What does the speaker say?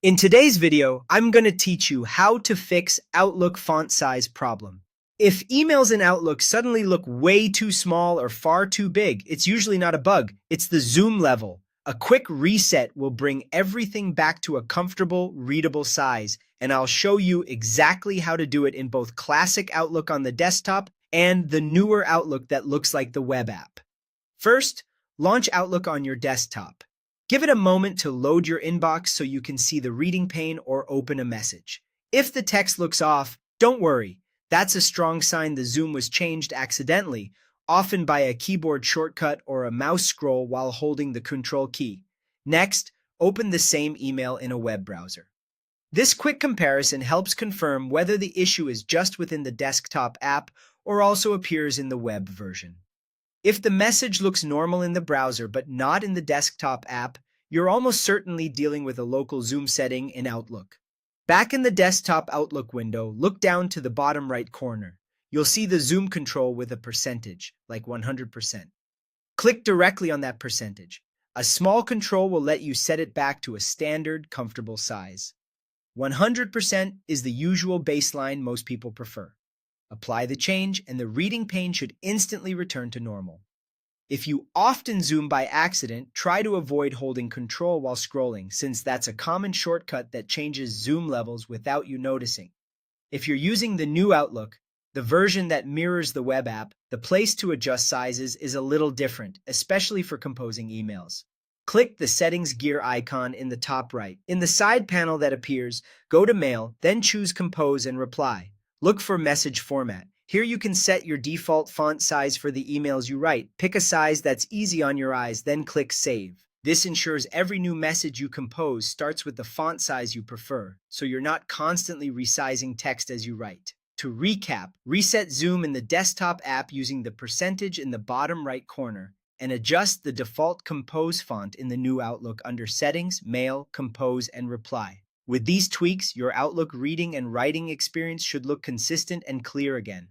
In today's video, I'm going to teach you how to fix Outlook font size problem. If emails in Outlook suddenly look way too small or far too big, it's usually not a bug, it's the zoom level. A quick reset will bring everything back to a comfortable, readable size, and I'll show you exactly how to do it in both classic Outlook on the desktop and the newer Outlook that looks like the web app. First, launch Outlook on your desktop. Give it a moment to load your inbox so you can see the reading pane or open a message. If the text looks off, don't worry. That's a strong sign the zoom was changed accidentally, often by a keyboard shortcut or a mouse scroll while holding the Control key. Next, open the same email in a web browser. This quick comparison helps confirm whether the issue is just within the desktop app or also appears in the web version. If the message looks normal in the browser but not in the desktop app, you're almost certainly dealing with a local zoom setting in Outlook. Back in the desktop Outlook window, look down to the bottom right corner. You'll see the zoom control with a percentage, like 100%. Click directly on that percentage. A small control will let you set it back to a standard, comfortable size. 100% is the usual baseline most people prefer. Apply the change, and the reading pane should instantly return to normal. If you often zoom by accident, try to avoid holding Control while scrolling, since that's a common shortcut that changes zoom levels without you noticing. If you're using the new Outlook, the version that mirrors the web app, the place to adjust sizes is a little different, especially for composing emails. Click the Settings gear icon in the top right. In the side panel that appears, go to Mail, then choose Compose and Reply. Look for Message Format. Here you can set your default font size for the emails you write. Pick a size that's easy on your eyes, then click Save. This ensures every new message you compose starts with the font size you prefer, so you're not constantly resizing text as you write. To recap, reset zoom in the desktop app using the percentage in the bottom right corner, and adjust the default Compose font in the new Outlook under Settings, Mail, Compose, and Reply. With these tweaks, your Outlook reading and writing experience should look consistent and clear again.